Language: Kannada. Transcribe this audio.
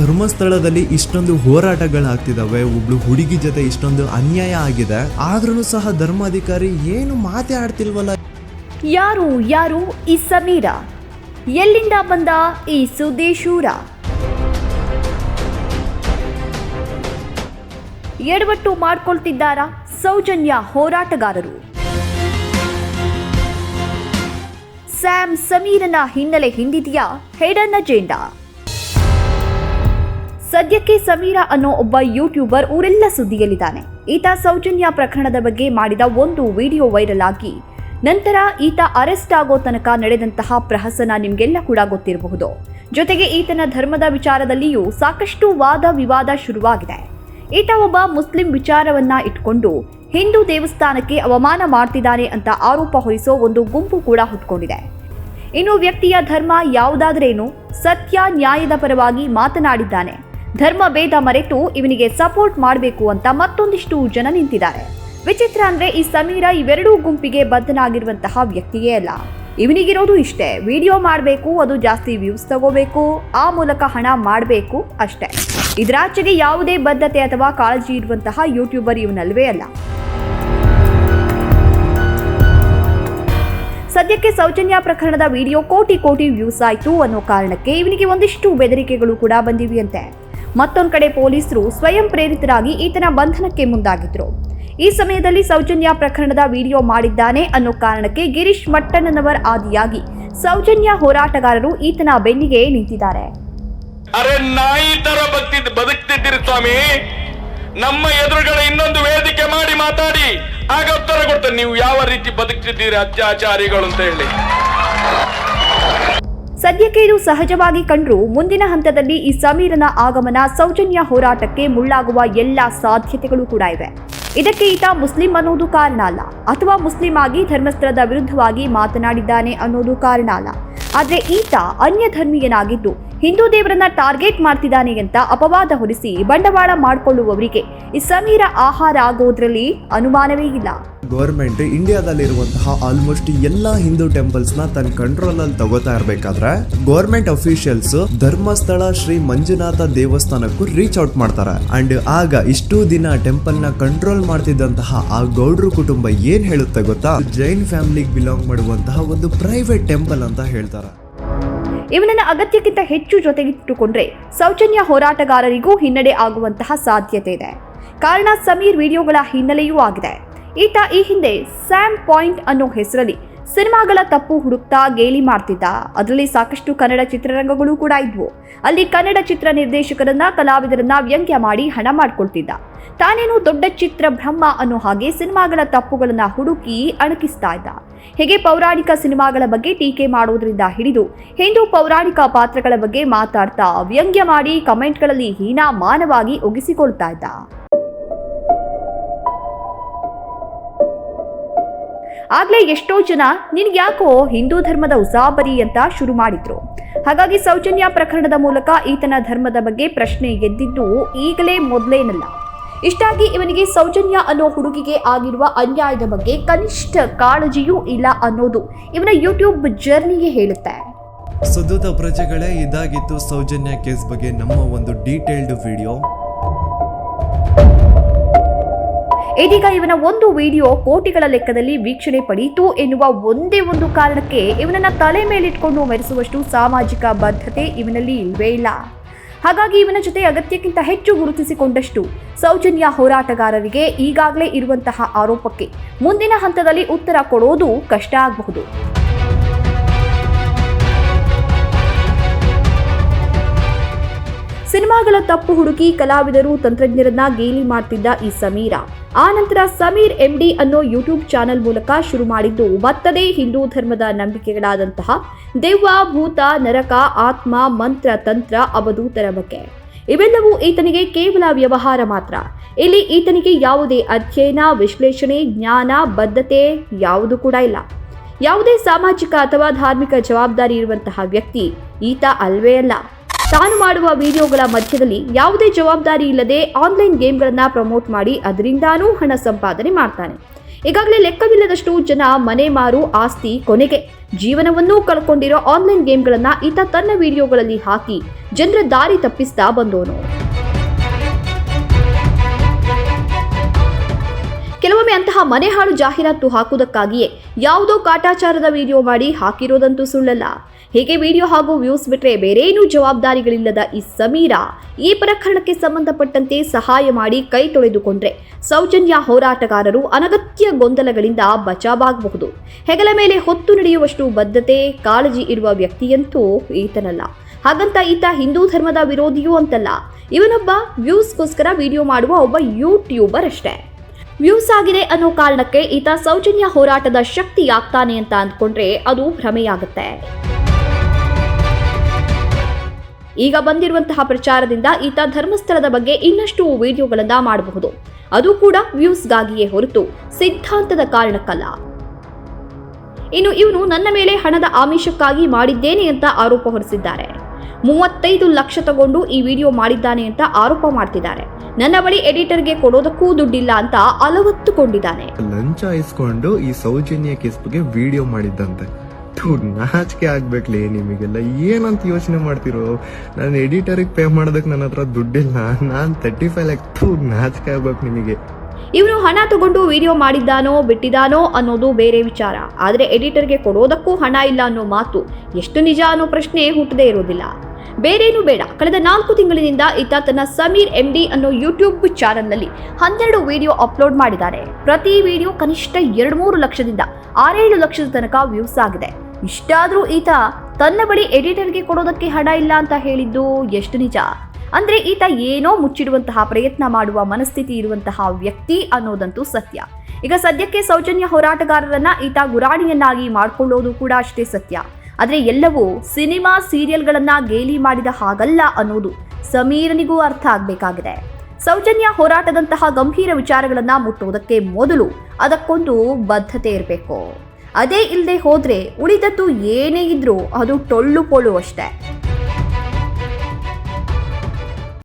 ಧರ್ಮಸ್ಥಳದಲ್ಲಿ ಇಷ್ಟೊಂದು ಹೋರಾಟಗಳಾಗ್ತಿದಾವೆ, ಒಬ್ಳು ಹುಡುಗಿ ಜೊತೆ ಇಷ್ಟೊಂದು ಅನ್ಯಾಯ ಆಗಿದೆ, ಆದ್ರೂ ಸಹ ಧರ್ಮಾಧಿಕಾರಿ ಏನು ಮಾತೇ ಆಡ್ತಿಲ್ವಲ್ಲ. ಯಾರು ಈ ಸಮೀರ? ಎಲ್ಲಿಂದ ಬಂದ ಈ ಸುದೇಶೂರ? ಎಡವಟ್ಟು ಮಾಡ್ಕೊಳ್ತಿದ್ದಾರಾ ಸೌಜನ್ಯ ಹೋರಾಟಗಾರರು? ಸ್ಯಾಮ್ ಸಮೀರನ ಹಿನ್ನೆಲೆ ಹಿಂದಿದೆಯಾ ಹಿಡನ್ ಅಜೆಂಡಾ? ಸದ್ಯಕ್ಕೆ ಸಮೀರ ಅನ್ನೋ ಒಬ್ಬ ಯೂಟ್ಯೂಬರ್ ಊರೆಲ್ಲ ಸುದ್ದಿಯಲ್ಲಿದ್ದಾನೆ. ಈತ ಸೌಜನ್ಯ ಪ್ರಕರಣದ ಬಗ್ಗೆ ಮಾಡಿದ ಒಂದು ವಿಡಿಯೋ ವೈರಲ್ ಆಗಿ ನಂತರ ಈತ ಅರೆಸ್ಟ್ ಆಗೋ ತನಕ ನಡೆದಂತಹ ಪ್ರಹಸನ ನಿಮ್ಗೆಲ್ಲ ಕೂಡ ಗೊತ್ತಿರಬಹುದು. ಜೊತೆಗೆ ಈತನ ಧರ್ಮದ ವಿಚಾರದಲ್ಲಿಯೂ ಸಾಕಷ್ಟು ವಾದ ವಿವಾದ ಶುರುವಾಗಿದೆ. ಈತ ಒಬ್ಬ ಮುಸ್ಲಿಂ ವಿಚಾರವನ್ನ ಇಟ್ಕೊಂಡು ಹಿಂದೂ ದೇವಸ್ಥಾನಕ್ಕೆ ಅವಮಾನ ಮಾಡ್ತಿದ್ದಾನೆ ಅಂತ ಆರೋಪ ಹೊರಿಸೋ ಒಂದು ಗುಂಪು ಕೂಡ ಹುಟ್ಕೊಂಡಿದೆ. ಇನ್ನು ವ್ಯಕ್ತಿಯ ಧರ್ಮ ಯಾವುದಾದ್ರೇನು, ಸತ್ಯ ನ್ಯಾಯದ ಪರವಾಗಿ ಮಾತನಾಡಿದ್ದಾನೆ, ಧರ್ಮ ಭೇದ ಮರೆತು ಇವನಿಗೆ ಸಪೋರ್ಟ್ ಮಾಡಬೇಕು ಅಂತ ಮತ್ತೊಂದಿಷ್ಟು ಜನ ನಿಂತಿದ್ದಾರೆ. ವಿಚಿತ್ರ ಅಂದ್ರೆ ಈ ಸಮೀರ ಇವೆರಡೂ ಗುಂಪಿಗೆ ಬದ್ಧನಾಗಿರುವಂತಹ ವ್ಯಕ್ತಿಯೇ ಅಲ್ಲ. ಇವನಿಗಿರೋದು ಇಷ್ಟೇ, ವಿಡಿಯೋ ಮಾಡಬೇಕು, ಅದು ಜಾಸ್ತಿ ವ್ಯೂಸ್ ತಗೋಬೇಕು, ಆ ಮೂಲಕ ಹಣ ಮಾಡಬೇಕು ಅಷ್ಟೇ. ಇದರಾಚೆಗೆ ಯಾವುದೇ ಬದ್ಧತೆ ಅಥವಾ ಕಾಳಜಿ ಇರುವಂತಹ ಯೂಟ್ಯೂಬರ್ ಇವನಲ್ವೇ ಅಲ್ಲ. ಸದ್ಯಕ್ಕೆ ಸೌಜನ್ಯ ಪ್ರಕರಣದ ವಿಡಿಯೋ ಕೋಟಿ ವ್ಯೂಸ್ ಆಯ್ತು ಅನ್ನೋ ಕಾರಣಕ್ಕೆ ಇವನಿಗೆ ಒಂದಿಷ್ಟು ಬೆದರಿಕೆಗಳು ಕೂಡ ಬಂದಿವೆಯಂತೆ. ಮತ್ತೊಂದು ಕಡೆ ಪೊಲೀಸರು ಸ್ವಯಂ ಪ್ರೇರಿತರಾಗಿ ಈತನ ಬಂಧನಕ್ಕೆ ಮುಂದಾಗಿದ್ರು. ಈ ಸಮಯದಲ್ಲಿ ಸೌಜನ್ಯ ಪ್ರಕರಣದ ವಿಡಿಯೋ ಮಾಡಿದ್ದಾನೆ ಅನ್ನೋ ಕಾರಣಕ್ಕೆ ಗಿರೀಶ್ ಮಟ್ಟಣ್ಣನವರ್ ಆದಿಯಾಗಿ ಸೌಜನ್ಯ ಹೋರಾಟಗಾರರು ಈತನ ಬೆನ್ನಿಗೆ ನಿಂತಿದ್ದಾರೆ. ಅರೆ ನಾಯಿ ತರ ಬದುಕ್ತಿದ್ದೀರಿ ಸ್ವಾಮಿ, ನಮ್ಮ ಎದುರುಗಡೆ ಇನ್ನೊಂದು ವೇದಿಕೆ ಮಾಡಿ ಮಾತಾಡಿ, ಆಗ ಉತ್ತರ ಕೊಡ್ತಾರೆ ನೀವು ಯಾವ ರೀತಿ ಬದುಕ್ತಿದ್ದೀರಿ ಅತ್ಯಾಚಾರಿಗಳು ಅಂತ ಹೇಳಿ. ಸದ್ಯಕ್ಕೆ ಇದು ಸಹಜವಾಗಿ ಕಂಡ್ರು ಮುಂದಿನ ಹಂತದಲ್ಲಿ ಈ ಸಮೀರನ ಆಗಮನ ಸೌಜನ್ಯ ಹೋರಾಟಕ್ಕೆ ಮುಳ್ಳಾಗುವ ಎಲ್ಲ ಸಾಧ್ಯತೆಗಳು ಕೂಡ ಇವೆ. ಇದಕ್ಕೆ ಈತ ಮುಸ್ಲಿಂ ಅನ್ನೋದು ಕಾರಣ ಅಲ್ಲ, ಅಥವಾ ಮುಸ್ಲಿಂ ಆಗಿ ಧರ್ಮಸ್ಥಳದ ವಿರುದ್ಧವಾಗಿ ಮಾತನಾಡಿದ್ದಾನೆ ಅನ್ನೋದು ಕಾರಣ ಅಲ್ಲ. ಆದ್ರೆ ಈತ ಅನ್ಯ ಧರ್ಮೀಯನಾಗಿದ್ದು ಹಿಂದೂ ದೇವರನ್ನ ಟಾರ್ಗೆಟ್ ಮಾಡ್ತಿದ್ದಾನೆ ಅಂತ ಅಪವಾದ ಹೊರಿಸಿ ಬಂಡವಾಳ ಮಾಡಿಕೊಳ್ಳುವವರಿಗೆ ಈ ಸಮೀರ ಆಹಾರ ಆಗೋದ್ರಲ್ಲಿ ಅನುಮಾನವೇ ಇಲ್ಲ. ಗೌರ್ಮೆಂಟ್ ಇಂಡಿಯಾದಲ್ಲಿರುವಂತಹ ಆಲ್ಮೋಸ್ಟ್ ಎಲ್ಲಾ ಹಿಂದೂ ಟೆಂಪಲ್ಸ್ ನ ತನ್ನ ಕಂಟ್ರೋಲ್ ಅಲ್ಲಿ ತಗೋತಾ ಇರ್ಬೇಕಾದ್ರೆ ಗೌರ್ಮೆಂಟ್ ಅಫಿಷಿಯಲ್ಸ್ ಧರ್ಮಸ್ಥಳ ಶ್ರೀ ಮಂಜುನಾಥ ದೇವಸ್ಥಾನಕ್ಕೂ ರೀಚ್ ಔಟ್ ಮಾಡ್ತಾರೆ. ಅಂಡ್ ಆಗ ಇಷ್ಟು ದಿನ ಟೆಂಪಲ್ ನ ಕಂಟ್ರೋಲ್ ಮಾಡ್ತಿದ್ದಂತಹ ಆ ಗೌಡ್ರು ಕುಟುಂಬ ಏನ್ ಹೇಳುತ್ತೆ ಗೊತ್ತಾ, ಜೈನ್ ಫ್ಯಾಮಿಲಿಗೆ ಬಿಲಾಂಗ್ ಮಾಡುವಂತಹ ಒಂದು ಪ್ರೈವೇಟ್ ಟೆಂಪಲ್ ಅಂತ ಹೇಳ್ತಾರೆ. ಇವನನ್ನ ಅಗತ್ಯಕ್ಕಿಂತ ಹೆಚ್ಚು ಜೊತೆಗಿಟ್ಟುಕೊಂಡ್ರೆ ಸೌಜನ್ಯ ಹೋರಾಟಗಾರರಿಗೂ ಹಿನ್ನಡೆ ಆಗುವಂತಹ ಸಾಧ್ಯತೆ ಇದೆ. ಕಾರಣ ಸಮೀರ್ ವಿಡಿಯೋಗಳ ಹಿನ್ನೆಲೆಯೂ ಆಗಿದೆ. ಈತ ಈ ಹಿಂದೆ ಸ್ಯಾಮ್ ಪಾಯಿಂಟ್ ಅನ್ನೋ ಹೆಸರಲ್ಲಿ ಸಿನಿಮಾಗಳ ತಪ್ಪು ಹುಡುಕ್ತಾ ಗೇಲಿ ಮಾಡ್ತಿದ್ದ. ಅದರಲ್ಲಿ ಸಾಕಷ್ಟು ಕನ್ನಡ ಚಿತ್ರರಂಗಗಳು ಕೂಡ ಇದ್ವು. ಅಲ್ಲಿ ಕನ್ನಡ ಚಿತ್ರ ನಿರ್ದೇಶಕರನ್ನ, ಕಲಾವಿದರನ್ನ ವ್ಯಂಗ್ಯ ಮಾಡಿ ಹಣ ಮಾಡ್ಕೊಳ್ತಿದ್ದ. ತಾನೇನು ದೊಡ್ಡ ಚಿತ್ರ ಬ್ರಹ್ಮ ಅನ್ನೋ ಹಾಗೆ ಸಿನಿಮಾಗಳ ತಪ್ಪುಗಳನ್ನ ಹುಡುಕಿ ಅಣಕಿಸ್ತಾ ಇದ್ದ. ಹೀಗೆ ಪೌರಾಣಿಕ ಸಿನಿಮಾಗಳ ಬಗ್ಗೆ ಟೀಕೆ ಮಾಡೋದ್ರಿಂದ ಹಿಡಿದು ಹಿಂದೂ ಪೌರಾಣಿಕ ಪಾತ್ರಗಳ ಬಗ್ಗೆ ಮಾತಾಡ್ತಾ ವ್ಯಂಗ್ಯ ಮಾಡಿ ಕಮೆಂಟ್ಗಳಲ್ಲಿ ಹೀನಾಮಾನವಾಗಿ ಒಗಿಸಿಕೊಳ್ತಾ ಇದ್ದ. ಆಗ್ಲೇ ಎಷ್ಟೋ ಜನ ನಿನ್ಗ್ಯಾಕೋ ಹಿಂದೂ ಧರ್ಮದ ಉಸಾಬರಿ ಅಂತ ಶುರು ಮಾಡಿದ್ರು. ಹಾಗಾಗಿ ಸೌಜನ್ಯ ಪ್ರಕರಣದ ಮೂಲಕ ಈತನ ಧರ್ಮದ ಬಗ್ಗೆ ಪ್ರಶ್ನೆ ಎದ್ದಿದ್ದು ಈಗಲೇ ಮೊದಲೇನಲ್ಲ. ಇಷ್ಟಾಗಿ ಇವನಿಗೆ ಸೌಜನ್ಯ ಅನ್ನೋ ಹುಡುಗಿಗೆ ಆಗಿರುವ ಅನ್ಯಾಯದ ಬಗ್ಗೆ ಕನಿಷ್ಠ ಕಾಳಜಿಯೂ ಇಲ್ಲ ಅನ್ನೋದು ಇವನ ಯೂಟ್ಯೂಬ್ ಜರ್ನಿಗೆ ಹೇಳುತ್ತೆ. ಸುದೂತ ಪ್ರಜೆಗಳೇ, ಇದಾಗಿತ್ತು ಸೌಜನ್ಯ ಕೇಸ್ ಬಗ್ಗೆ ನಮ್ಮ ಒಂದು ಡೀಟೇಲ್ಡ್ ವಿಡಿಯೋ. ಇದೀಗ ಇವನ ಒಂದು ವಿಡಿಯೋ ಕೋಟಿಗಳ ಲೆಕ್ಕದಲ್ಲಿ ವೀಕ್ಷಣೆ ಪಡೆಯಿತು ಎನ್ನುವ ಒಂದೇ ಒಂದು ಕಾರಣಕ್ಕೆ ಇವನನ್ನ ತಲೆ ಮೇಲಿಟ್ಕೊಂಡು ಮೆರೆಸುವಷ್ಟು ಸಾಮಾಜಿಕ ಬದ್ಧತೆ ಇವನಲ್ಲಿ ಇಲ್ವೇ ಇಲ್ಲ. ಹಾಗಾಗಿ ಇವನ ಜೊತೆ ಅಗತ್ಯಕ್ಕಿಂತ ಹೆಚ್ಚು ಗುರುತಿಸಿಕೊಂಡಷ್ಟು ಸೌಜನ್ಯ ಹೋರಾಟಗಾರರಿಗೆ ಈಗಾಗಲೇ ಇರುವಂತಹ ಆರೋಪಕ್ಕೆ ಮುಂದಿನ ಹಂತದಲ್ಲಿ ಉತ್ತರ ಕೊಡೋದು ಕಷ್ಟ ಆಗಬಹುದು. ಸಿನಿಮಾಗಳ ತಪ್ಪು ಹುಡುಕಿ ಕಲಾವಿದರು, ತಂತ್ರಜ್ಞರನ್ನ ಗೇಲಿ ಮಾಡ್ತಿದ್ದ ಈ ಸಮೀರ ಆ ನಂತರ ಸಮೀರ್ MD ಅನ್ನೋ ಯೂಟ್ಯೂಬ್ ಚಾನೆಲ್ ಮೂಲಕ ಶುರು ಮಾಡಿದ್ದು ಮತ್ತದೇ ಹಿಂದೂ ಧರ್ಮದ ನಂಬಿಕೆಗಳಾದಂತಹ ದೆವ್ವ, ಭೂತ, ನರಕ, ಆತ್ಮ, ಮಂತ್ರ, ತಂತ್ರ, ಅವಧೂತರ ಬಗ್ಗೆ. ಇವೆಲ್ಲವೂ ಈತನಿಗೆ ಕೇವಲ ವ್ಯವಹಾರ ಮಾತ್ರ. ಇಲ್ಲಿ ಈತನಿಗೆ ಯಾವುದೇ ಅಧ್ಯಯನ, ವಿಶ್ಲೇಷಣೆ, ಜ್ಞಾನ, ಬದ್ಧತೆ ಯಾವುದು ಕೂಡ ಇಲ್ಲ. ಯಾವುದೇ ಸಾಮಾಜಿಕ ಅಥವಾ ಧಾರ್ಮಿಕ ಜವಾಬ್ದಾರಿ ಇರುವಂತಹ ವ್ಯಕ್ತಿ ಈತ ಅಲ್ವೇ ಅಲ್ಲ. ತಾನು ಮಾಡುವ ವಿಡಿಯೋಗಳ ಮಧ್ಯದಲ್ಲಿ ಯಾವುದೇ ಜವಾಬ್ದಾರಿ ಇಲ್ಲದೆ ಆನ್ಲೈನ್ ಗೇಮ್ಗಳನ್ನ ಪ್ರಮೋಟ್ ಮಾಡಿ ಅದರಿಂದಾನೂ ಹಣ ಸಂಪಾದನೆ ಮಾಡ್ತಾನೆ. ಈಗಾಗಲೇ ಲೆಕ್ಕವಿಲ್ಲದಷ್ಟು ಜನ ಮನೆ ಮಾರು ಆಸ್ತಿ ಕೊನೆಗೆ ಜೀವನವನ್ನೂ ಕಳ್ಕೊಂಡಿರೋ ಆನ್ಲೈನ್ ಗೇಮ್ಗಳನ್ನ ಈತ ತನ್ನ ವಿಡಿಯೋಗಳಲ್ಲಿ ಹಾಕಿ ಜನರ ದಾರಿ ತಪ್ಪಿಸ್ತಾ ಬಂದೋನು. ಕೆಲವೊಮ್ಮೆ ಅಂತಹ ಮನೆ ಹಾಳು ಜಾಹೀರಾತು ಹಾಕುವುದಕ್ಕಾಗಿಯೇ ಯಾವುದೋ ಕಾಟಾಚಾರದ ವಿಡಿಯೋ ಮಾಡಿ ಹಾಕಿರೋದಂತೂ ಸುಳ್ಳಲ್ಲ. ಹೀಗೆ ವಿಡಿಯೋ ಹಾಗೂ ವ್ಯೂಸ್ ಬಿಟ್ರೆ ಬೇರೇನೂ ಜವಾಬ್ದಾರಿಗಳಿಲ್ಲದ ಈ ಸಮೀರಾ ಈ ಪ್ರಕರಣಕ್ಕೆ ಸಂಬಂಧಪಟ್ಟಂತೆ ಸಹಾಯ ಮಾಡಿ ಕೈ ತೊಳೆದುಕೊಂಡ್ರೆ ಸೌಜನ್ಯ ಹೋರಾಟಗಾರರು ಅನಗತ್ಯ ಗೊಂದಲಗಳಿಂದ ಬಚಾವಾಗಬಹುದು. ಹೆಗಲ ಮೇಲೆ ಹೊತ್ತು ನಡೆಯುವಷ್ಟು ಬದ್ಧತೆ ಕಾಳಜಿ ಇರುವ ವ್ಯಕ್ತಿಯಂತೂ ಈತನಲ್ಲ. ಹಾಗಂತ ಈತ ಹಿಂದೂ ಧರ್ಮದ ವಿರೋಧಿಯೂ ಅಂತಲ್ಲ. ಇವನೊಬ್ಬ ವ್ಯೂಸ್ಗೋಸ್ಕರ ವಿಡಿಯೋ ಮಾಡುವ ಒಬ್ಬ ಯೂಟ್ಯೂಬರ್ ಅಷ್ಟೇ. ವ್ಯೂಸ್ ಆಗಿದೆ ಅನ್ನೋ ಕಾರಣಕ್ಕೆ ಈತ ಸೌಜನ್ಯ ಹೋರಾಟದ ಶಕ್ತಿ ಆಗ್ತಾನೆ ಅಂತ ಅಂದ್ಕೊಂಡ್ರೆ ಅದು ಭ್ರಮೆಯಾಗುತ್ತೆ. ಈಗ ಬಂದಿರುವಂತಹ ಪ್ರಚಾರದಿಂದ ಈತ ಧರ್ಮಸ್ಥಳದ ಬಗ್ಗೆ ಇನ್ನಷ್ಟು ವಿಡಿಯೋಗಳನ್ನ ಮಾಡಬಹುದು. ಅದು ಕೂಡ ವ್ಯೂಸ್ಗಾಗಿಯೇ ಹೊರತು ಸಿದ್ಧಾಂತದ ಕಾರಣಕ್ಕಲ್ಲ. ಇನ್ನು ಇವನು ನನ್ನ ಮೇಲೆ ಹಣದ ಆಮಿಷಕ್ಕಾಗಿ ಮಾಡಿದ್ದೇನೆ ಅಂತ ಆರೋಪ ಹೊರಿಸಿದ್ದಾರೆ. 35 ಲಕ್ಷ ತಗೊಂಡು ಈ ವಿಡಿಯೋ ಮಾಡಿದ್ದಾನೆ ಅಂತ ಆರೋಪ ಮಾಡ್ತಿದ್ದಾರೆ. ನನ್ನ ಬಳಿ ಎಡಿಟರ್ಗೆ ಕೊಡೋದಕ್ಕೂ ದುಡ್ಡಿಲ್ಲ ಅಂತ ಅಲವತ್ತುಕೊಂಡಿದ್ದಾನೆ. ಲಂಚ ಇಸ್ಕೊಂಡು ಈ ಸೌಜನ್ಯ ಕೇಸ್ ಬಗ್ಗೆ ವಿಡಿಯೋ ಮಾಡಿದ್ದಂತೆ. ನಾಚಿಕೆ ಆಗ್ಬೇಕ್ಲಿ ನಿಮಗೆಲ್ಲ. ಏನಂತ ಯೋಚನೆ ಮಾಡ್ತಿರೋ? ನಾನು ಎಡಿಟರ್ಗೆ ಪೇ ಮಾಡೋದಕ್ಕೆ ನನ್ನ ಹತ್ರ ದುಡ್ಡಿಲ್ಲ. ನಾನು 35 ಲಕ್ಷ. ನಾಚಿಕೆ ಆಗ್ಬೇಕು ನಿಮಗೆ. ಇವನು ಹಣ ತಗೊಂಡು ವಿಡಿಯೋ ಮಾಡಿದ್ದಾನೋ ಬಿಟ್ಟಿದ್ದಾನೋ ಅನ್ನೋದು ಬೇರೆ ವಿಚಾರ. ಆದರೆ ಎಡಿಟರ್ಗೆ ಕೊಡೋದಕ್ಕೂ ಹಣ ಇಲ್ಲ ಅನ್ನೋ ಮಾತು ಎಷ್ಟು ನಿಜ ಅನ್ನೋ ಪ್ರಶ್ನೆ ಹುಟ್ಟದೇ ಇರೋದಿಲ್ಲ. ಬೇರೇನೂ ಬೇಡ, ಕಳೆದ 4 ತಿಂಗಳಿನಿಂದ ಈತ ತನ್ನ ಸಮೀರ್ MD ಅನ್ನೋ ಯೂಟ್ಯೂಬ್ ಚಾನೆಲ್ನಲ್ಲಿ 12 ವಿಡಿಯೋ ಅಪ್ಲೋಡ್ ಮಾಡಿದ್ದಾರೆ. ಪ್ರತಿ ವಿಡಿಯೋ ಕನಿಷ್ಠ 2-3 ಲಕ್ಷದಿಂದ 6-7 ಲಕ್ಷದ ತನಕ ವ್ಯೂಸ್ ಆಗಿದೆ. ಇಷ್ಟಾದ್ರೂ ಈತ ತನ್ನ ಬಳಿ ಎಡಿಟರ್ಗೆ ಕೊಡೋದಕ್ಕೆ ಹಣ ಇಲ್ಲ ಅಂತ ಹೇಳಿದ್ದು ಎಷ್ಟು ನಿಜ? ಅಂದ್ರೆ ಈತ ಏನೋ ಮುಚ್ಚಿಡುವಂತಹ ಪ್ರಯತ್ನ ಮಾಡುವ ಮನಸ್ಥಿತಿ ಇರುವಂತಹ ವ್ಯಕ್ತಿ ಅನ್ನೋದಂತೂ ಸತ್ಯ. ಈಗ ಸದ್ಯಕ್ಕೆ ಸೌಜನ್ಯ ಹೋರಾಟಗಾರರನ್ನ ಈತ ಗುರಾಣಿಯನ್ನಾಗಿ ಮಾಡಿಕೊಳ್ಳೋದು ಕೂಡ ಅಷ್ಟೇ ಸತ್ಯ. ಆದರೆ ಎಲ್ಲವೂ ಸಿನಿಮಾ ಸೀರಿಯಲ್ಗಳನ್ನ ಗೇಲಿ ಮಾಡಿದ ಹಾಗಲ್ಲ ಅನ್ನೋದು ಸಮೀರನಿಗೂ ಅರ್ಥ ಆಗಬೇಕಾಗಿದೆ. ಸೌಜನ್ಯ ಹೋರಾಟದಂತಹ ಗಂಭೀರ ವಿಚಾರಗಳನ್ನ ಮುಟ್ಟುವುದಕ್ಕೆ ಮೊದಲು ಅದಕ್ಕೊಂದು ಬದ್ಧತೆ ಇರಬೇಕು. ಅದೇ ಇಲ್ಲದೆ ಹೋದ್ರೆ ಉಳಿದದ್ದು ಏನೇ ಇದ್ರೂ ಅದು ಟೊಳ್ಳು ಪೋಳು ಅಷ್ಟೇ.